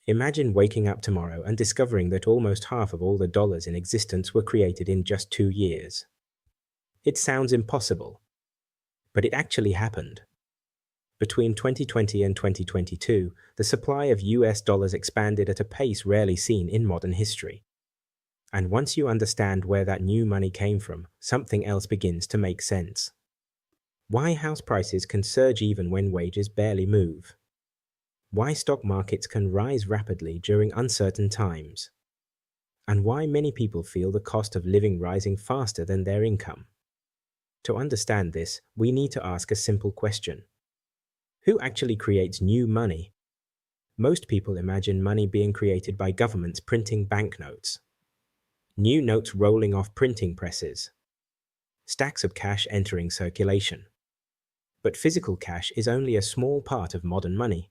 Imagine waking up tomorrow and discovering that almost half of all the dollars in existence were created in just 2 years. It sounds impossible, but it actually happened. Between 2020 and 2022, the supply of US dollars expanded at a pace rarely seen in modern history. And once you understand where that new money came from, something else begins to make sense. Why house prices can surge even when wages barely move. Why stock markets can rise rapidly during uncertain times. And why many people feel the cost of living rising faster than their income. To understand this, we need to ask a simple question. Who actually creates new money? Most people imagine money being created by governments printing banknotes. New notes rolling off printing presses. Stacks of cash entering circulation. But physical cash is only a small part of modern money.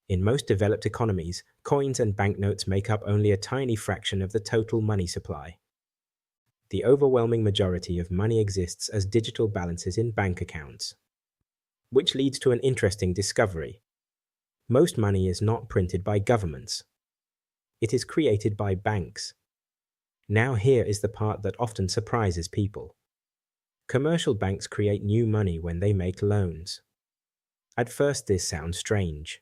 In most developed economies, coins and banknotes make up only a tiny fraction of the total money supply. The overwhelming majority of money exists as digital balances in bank accounts. Which leads to an interesting discovery. Most money is not printed by governments. It is created by banks. Now here is the part that often surprises people. Commercial banks create new money when they make loans. At first this sounds strange.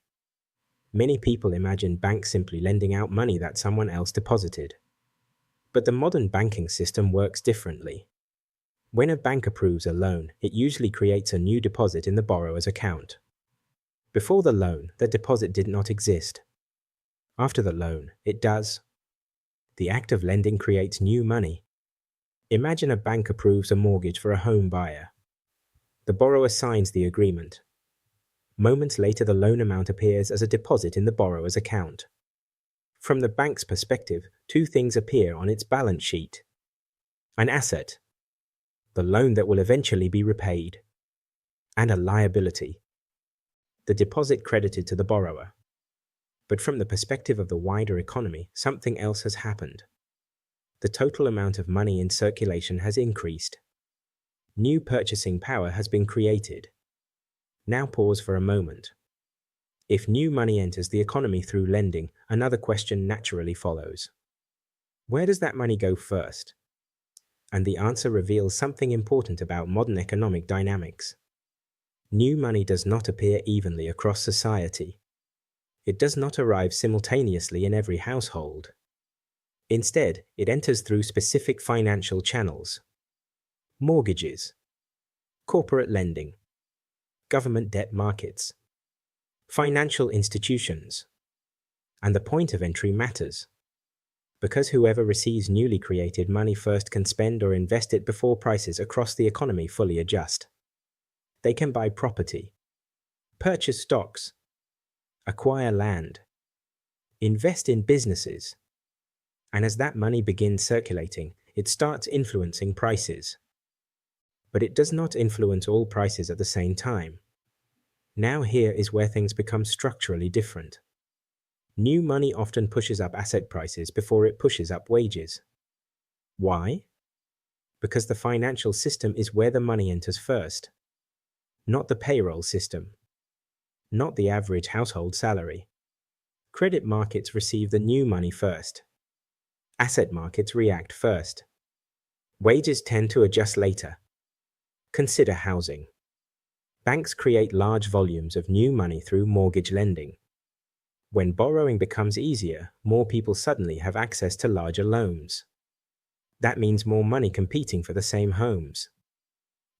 Many people imagine banks simply lending out money that someone else deposited. But the modern banking system works differently. When a bank approves a loan, it usually creates a new deposit in the borrower's account. Before the loan, the deposit did not exist. After the loan, it does. The act of lending creates new money. Imagine a bank approves a mortgage for a home buyer. The borrower signs the agreement. Moments later, the loan amount appears as a deposit in the borrower's account. From the bank's perspective, two things appear on its balance sheet. An asset, the loan that will eventually be repaid, and a liability, the deposit credited to the borrower. But from the perspective of the wider economy, something else has happened. The total amount of money in circulation has increased. New purchasing power has been created. Now pause for a moment. If new money enters the economy through lending, another question naturally follows. Where does that money go first? And the answer reveals something important about modern economic dynamics. New money does not appear evenly across society. It does not arrive simultaneously in every household. Instead, it enters through specific financial channels. Mortgages, corporate lending, government debt markets, financial institutions. And the point of entry matters. Because whoever receives newly created money first can spend or invest it before prices across the economy fully adjust. They can buy property, purchase stocks, acquire land, invest in businesses. And as that money begins circulating, it starts influencing prices. But it does not influence all prices at the same time. Now here is where things become structurally different. New money often pushes up asset prices before it pushes up wages. Why? Because the financial system is where the money enters first. Not the payroll system. Not the average household salary. Credit markets receive the new money first. Asset markets react first. Wages tend to adjust later. Consider housing. Banks create large volumes of new money through mortgage lending. When borrowing becomes easier, more people suddenly have access to larger loans. That means more money competing for the same homes.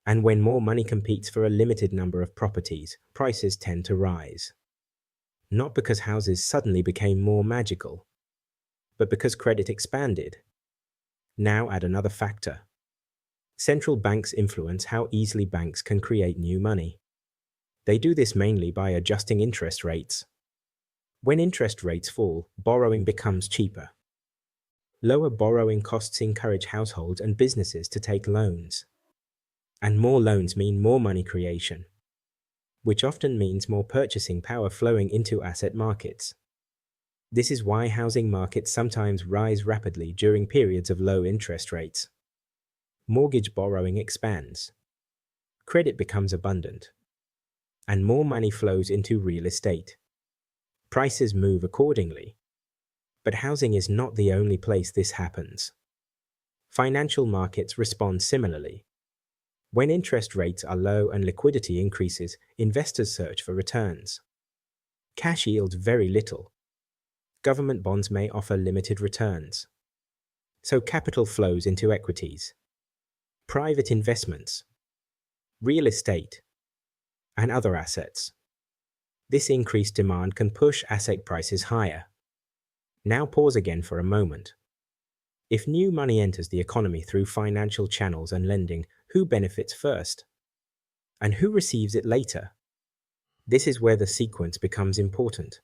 And when more money competes for a limited number of properties, prices tend to rise. Not because houses suddenly became more magical, but because credit expanded. Now add another factor. Central banks influence how easily banks can create new money. They do this mainly by adjusting interest rates. When interest rates fall, borrowing becomes cheaper. Lower borrowing costs encourage households and businesses to take loans. And more loans mean more money creation, which often means more purchasing power flowing into asset markets. This is why housing markets sometimes rise rapidly during periods of low interest rates. Mortgage borrowing expands. Credit becomes abundant. And more money flows into real estate. Prices move accordingly. But housing is not the only place this happens. Financial markets respond similarly. When interest rates are low and liquidity increases, investors search for returns. Cash yields very little. Government bonds may offer limited returns. So capital flows into equities, private investments, real estate, and other assets. This increased demand can push asset prices higher. Now pause again for a moment. If new money enters the economy through financial channels and lending, who benefits first? And who receives it later? This is where the sequence becomes important.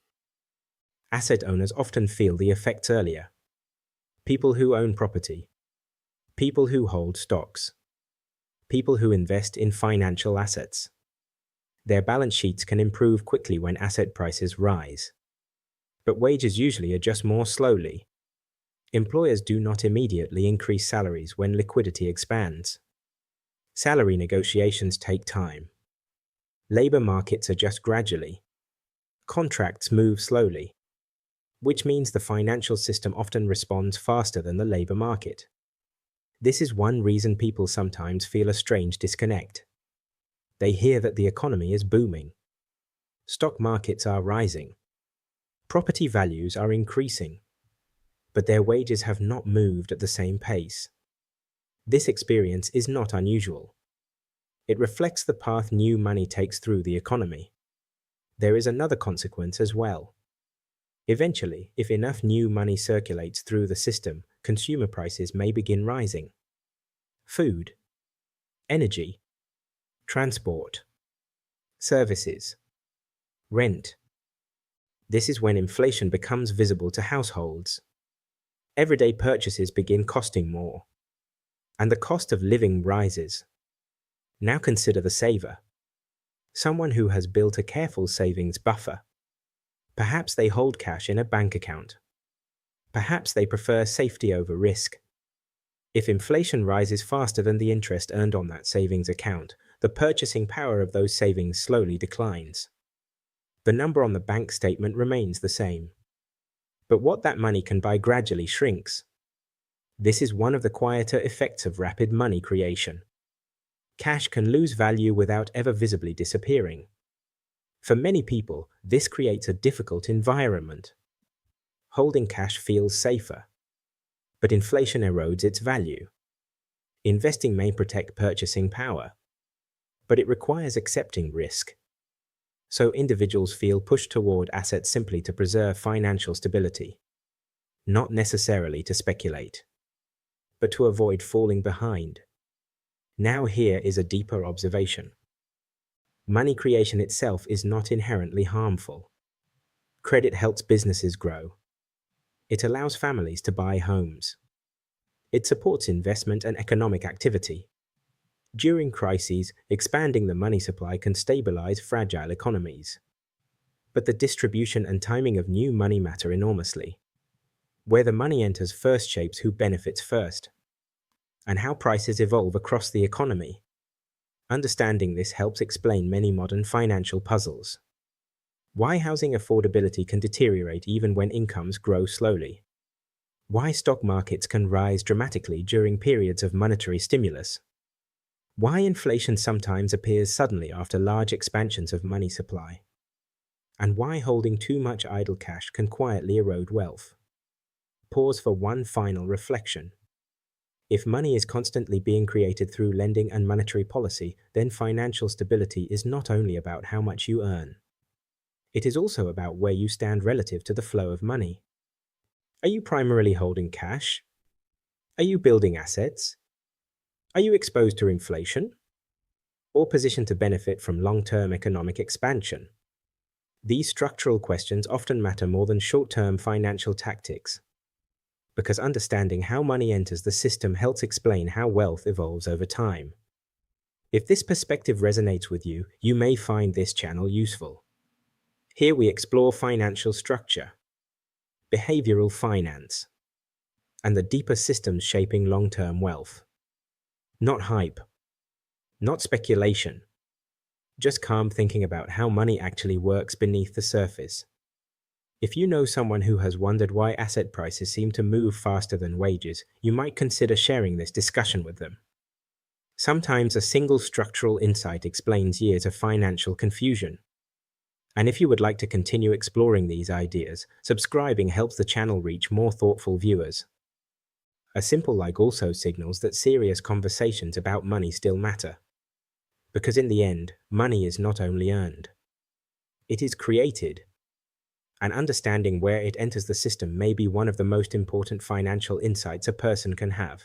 Asset owners often feel the effects earlier. People who own property, people who hold stocks, people who invest in financial assets. Their balance sheets can improve quickly when asset prices rise. But wages usually adjust more slowly. Employers do not immediately increase salaries when liquidity expands. Salary negotiations take time. Labor markets adjust gradually. Contracts move slowly, which means the financial system often responds faster than the labor market. This is one reason people sometimes feel a strange disconnect. They hear that the economy is booming. Stock markets are rising. Property values are increasing. But their wages have not moved at the same pace. This experience is not unusual. It reflects the path new money takes through the economy. There is another consequence as well. Eventually, if enough new money circulates through the system, consumer prices may begin rising. Food, energy, transport, services, rent. This is when inflation becomes visible to households. Everyday purchases begin costing more, and the cost of living rises. Now consider the saver, someone who has built a careful savings buffer. Perhaps they hold cash in a bank account. Perhaps they prefer safety over risk. If inflation rises faster than the interest earned on that savings account, the purchasing power of those savings slowly declines. The number on the bank statement remains the same. But what that money can buy gradually shrinks. This is one of the quieter effects of rapid money creation. Cash can lose value without ever visibly disappearing. For many people, this creates a difficult environment. Holding cash feels safer, but inflation erodes its value. Investing may protect purchasing power, but it requires accepting risk. So individuals feel pushed toward assets simply to preserve financial stability, not necessarily to speculate, but to avoid falling behind. Now here is a deeper observation. Money creation itself is not inherently harmful. Credit helps businesses grow. It allows families to buy homes. It supports investment and economic activity. During crises, expanding the money supply can stabilize fragile economies. But the distribution and timing of new money matter enormously. Where the money enters first shapes who benefits first, and how prices evolve across the economy. Understanding this helps explain many modern financial puzzles. Why housing affordability can deteriorate even when incomes grow slowly. Why stock markets can rise dramatically during periods of monetary stimulus. Why inflation sometimes appears suddenly after large expansions of money supply. And why holding too much idle cash can quietly erode wealth. Pause for one final reflection. If money is constantly being created through lending and monetary policy, then financial stability is not only about how much you earn. It is also about where you stand relative to the flow of money. Are you primarily holding cash? Are you building assets? Are you exposed to inflation? Or positioned to benefit from long-term economic expansion? These structural questions often matter more than short-term financial tactics, because understanding how money enters the system helps explain how wealth evolves over time. If this perspective resonates with you, you may find this channel useful. Here we explore financial structure, behavioral finance, and the deeper systems shaping long-term wealth. Not hype, not speculation, just calm thinking about how money actually works beneath the surface. If you know someone who has wondered why asset prices seem to move faster than wages, you might consider sharing this discussion with them. Sometimes a single structural insight explains years of financial confusion. And if you would like to continue exploring these ideas, subscribing helps the channel reach more thoughtful viewers. A simple like also signals that serious conversations about money still matter. Because in the end, money is not only earned, it is created. And understanding where it enters the system may be one of the most important financial insights a person can have.